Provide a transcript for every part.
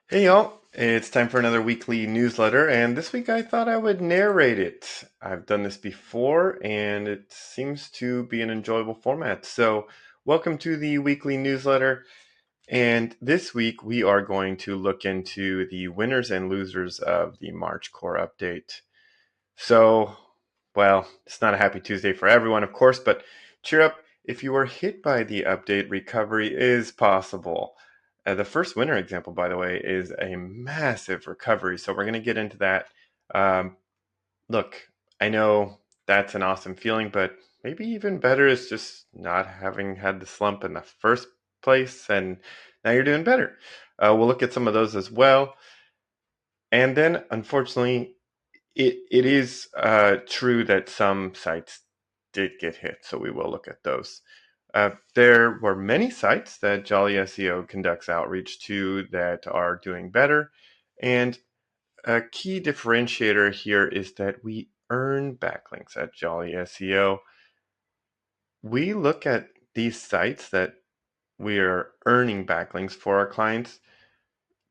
Hey y'all, it's time for another weekly newsletter, and this week I thought I would narrate it. I've done this before, and it seems to be an enjoyable format. So, welcome to the weekly newsletter. And this week we are going to look into the winners and losers of the March core update. So, well, it's not a happy Tuesday for everyone, of course, but cheer up. If you were hit by the update, recovery is possible. The first winner example, by the way, is a massive recovery. So we're going to get into that. Um, Look, I know that's an awesome feeling, but maybe even better is just not having had the slump in the first place, and now you're doing better. We'll look at some of those as well. And then, unfortunately, it is true that some sites did get hit, so we will look at those. There were many sites that Jolly SEO conducts outreach to that are doing better, and a key differentiator here is that we earn backlinks at Jolly SEO. We look at these sites that we are earning backlinks for our clients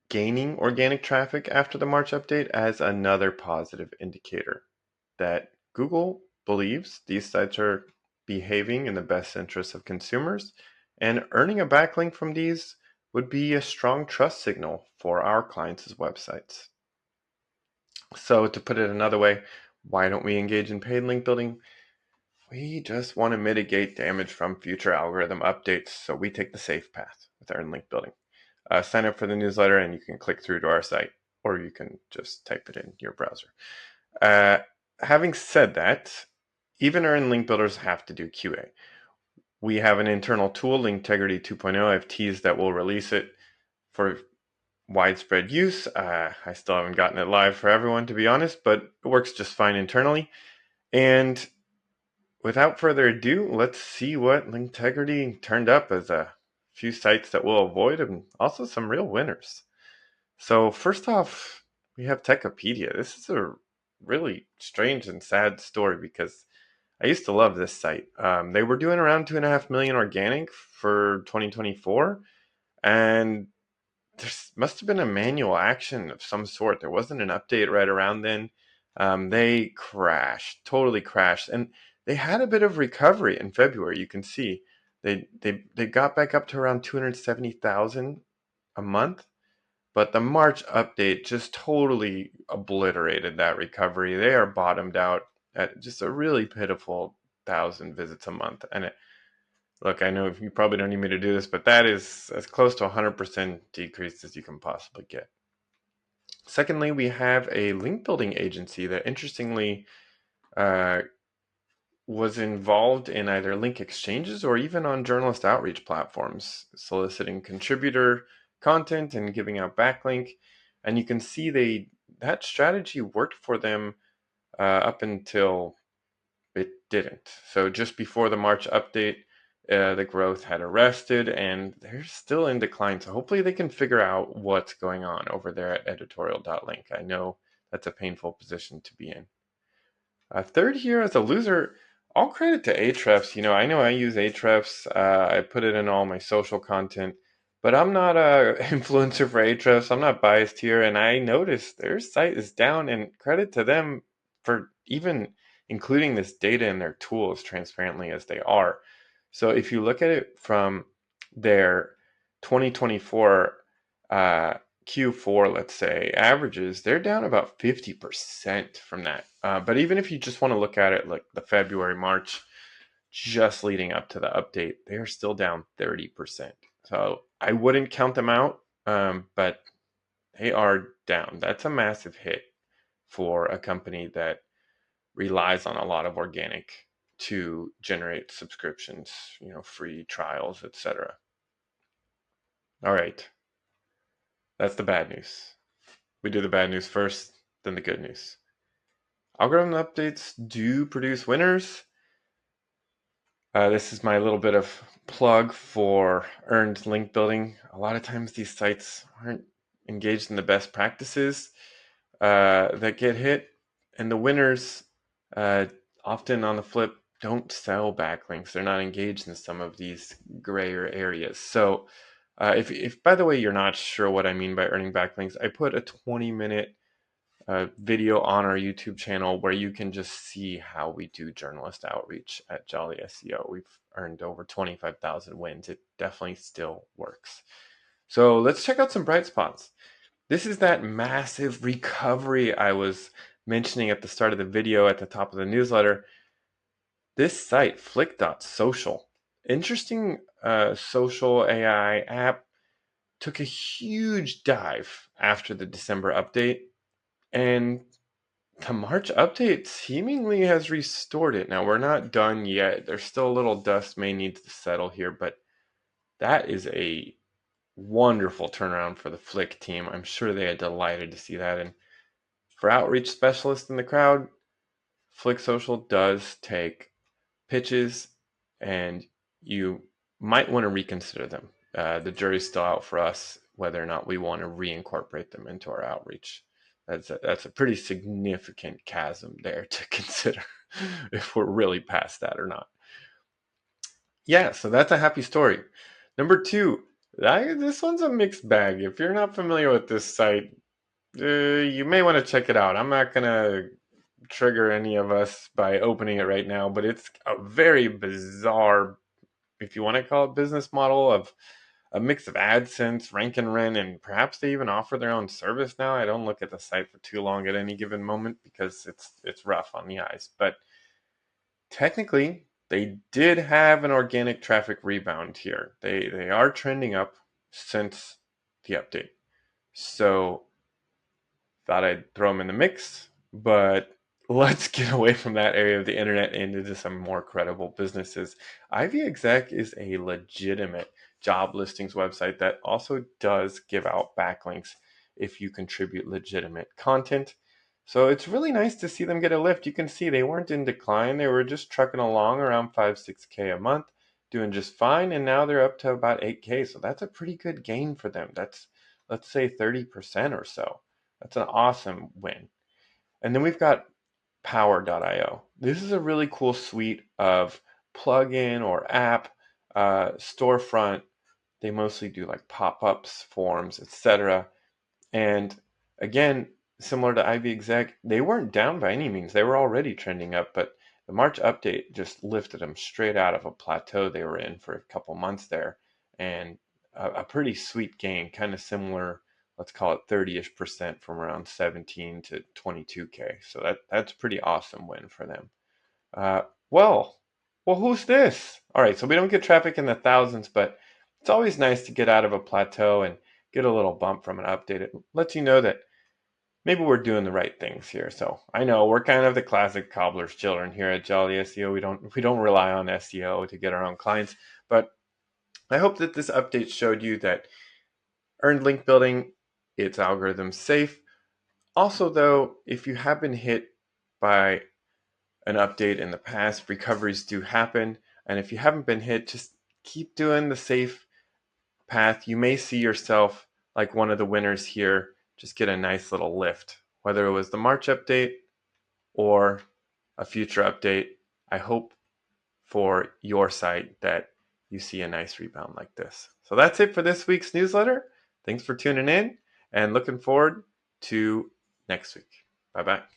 gaining organic traffic after the March update as another positive indicator that Google believes these sites are behaving in the best interests of consumers, and earning a backlink from these would be a strong trust signal for our clients' websites. So, to put it another way, why don't we engage in paid link building? We just want to mitigate damage from future algorithm updates, so we take the safe path with our link building. Sign up for the newsletter and you can click through to our site, or you can just type it in your browser. Uh, Having said that, even our link builders have to do QA. We have an internal tool, Linktegrity 2.0. I've teased that we'll release it for widespread use. I still haven't gotten it live for everyone, to be honest, but it works just fine internally. And without further ado, let's see what Linktegrity turned up as a few sites that we'll avoid and also some real winners. So first off, we have Techopedia. This is a really strange and sad story because I used to love this site. They were doing around 2.5 million organic for 2024, and there must have been a manual action of some sort. There wasn't an update right around then. They crashed, totally crashed, and they had a bit of recovery in February. You can see they got back up to around 270,000 a month, but the March update just totally obliterated that recovery. They are bottomed out at just a really pitiful 1,000 visits a month. And look, I know you probably don't need me to do this, but that is as close to 100% decrease as you can possibly get. Secondly, we have a link building agency that interestingly uh, was involved in either link exchanges or even on journalist outreach platforms, soliciting contributor content and giving out backlink. And you can see that strategy worked for them up until it didn't. So just before the March update, the growth had arrested and they're still in decline. So hopefully they can figure out what's going on over there at editorial.link. I know that's a painful position to be in. Third here as a loser, all credit to Ahrefs. I know I use Ahrefs. I put it in all my social content, but I'm not a influencer for Ahrefs. I'm not biased here, and I noticed their site is down, and credit to them for even including this data in their tool as transparently as they are. So if you look at it from their 2024 uh, Q4, let's say, averages, they're down about 50% from that. But even if you just want to look at it like the February, March, just leading up to the update, they're still down 30%. So I wouldn't count them out, but they are down. That's a massive hit for a company that relies on a lot of organic to generate subscriptions, free trials, etc. All right, that's the bad news. We do the bad news first, then the good news. Algorithm updates do produce winners. This is my little bit of plug for earned link building. A lot of times these sites aren't engaged in the best practices that get hit, and the winners uh, often on the flip don't sell backlinks. They're not engaged in some of these grayer areas. So If by the way you're not sure what I mean by earning backlinks, I put a 20-minute video on our YouTube channel where you can just see how we do journalist outreach at Jolly SEO. We've earned over 25,000 wins. It definitely still works. So let's check out some bright spots. This is that massive recovery I was mentioning at the start of the video at the top of the newsletter. This site, flick.social, interesting social AI app, took a huge dive after the December update, and the March update seemingly has restored it. Now, we're not done yet. There's still a little dust may need to settle here, but that is a wonderful turnaround for the Flick team. I'm sure they are delighted to see that. And for outreach specialists in the crowd, Flick Social does take pitches, and you might want to reconsider them. The jury's still out for us whether or not we want to reincorporate them into our outreach. That's a pretty significant chasm there to consider if we're really past that or not. Yeah, so that's a happy story. Number two, this one's a mixed bag. If you're not familiar with this site, you may want to check it out. I'm not going to trigger any of us by opening it right now, but it's a very bizarre, if you want to call it, business model of a mix of AdSense, Rank and Rent, and perhaps they even offer their own service now. I don't look at the site for too long at any given moment because it's rough on the eyes. But technically, they did have an organic traffic rebound here. They are trending up since the update. So thought I'd throw them in the mix, but let's get away from that area of the internet and into some more credible businesses. Ivy Exec is a legitimate job listings website that also does give out backlinks if you contribute legitimate content. So it's really nice to see them get a lift. You can see they weren't in decline. They were just trucking along around 5-6K a month, doing just fine. And now they're up to about 8K. So that's a pretty good gain for them. That's, let's say, 30% or so. That's an awesome win. And then we've got power.io. This is a really cool suite of plugin or app storefront. They mostly do like pop-ups, forms, etc. And again, similar to Ivy Exec, they weren't down by any means. They were already trending up, but the March update just lifted them straight out of a plateau they were in for a couple months there, and a pretty sweet gain, kind of similar, let's call it 30-ish% from around 17 to 22K. So that's a pretty awesome win for them. Uh, well, well, who's this? All right, so we don't get traffic in the thousands, but it's always nice to get out of a plateau and get a little bump from an update. It lets you know that maybe we're doing the right things here. So I know we're kind of the classic cobbler's children here at Jolly SEO. We don't rely on SEO to get our own clients, but I hope that this update showed you that earned link building, it's algorithm safe. Also, though, if you have been hit by an update in the past, recoveries do happen. And if you haven't been hit, just keep doing the safe path. You may see yourself like one of the winners here, just get a nice little lift, whether it was the March update or a future update. I hope for your site that you see a nice rebound like this. So that's it for this week's newsletter. Thanks for tuning in and looking forward to next week. Bye bye.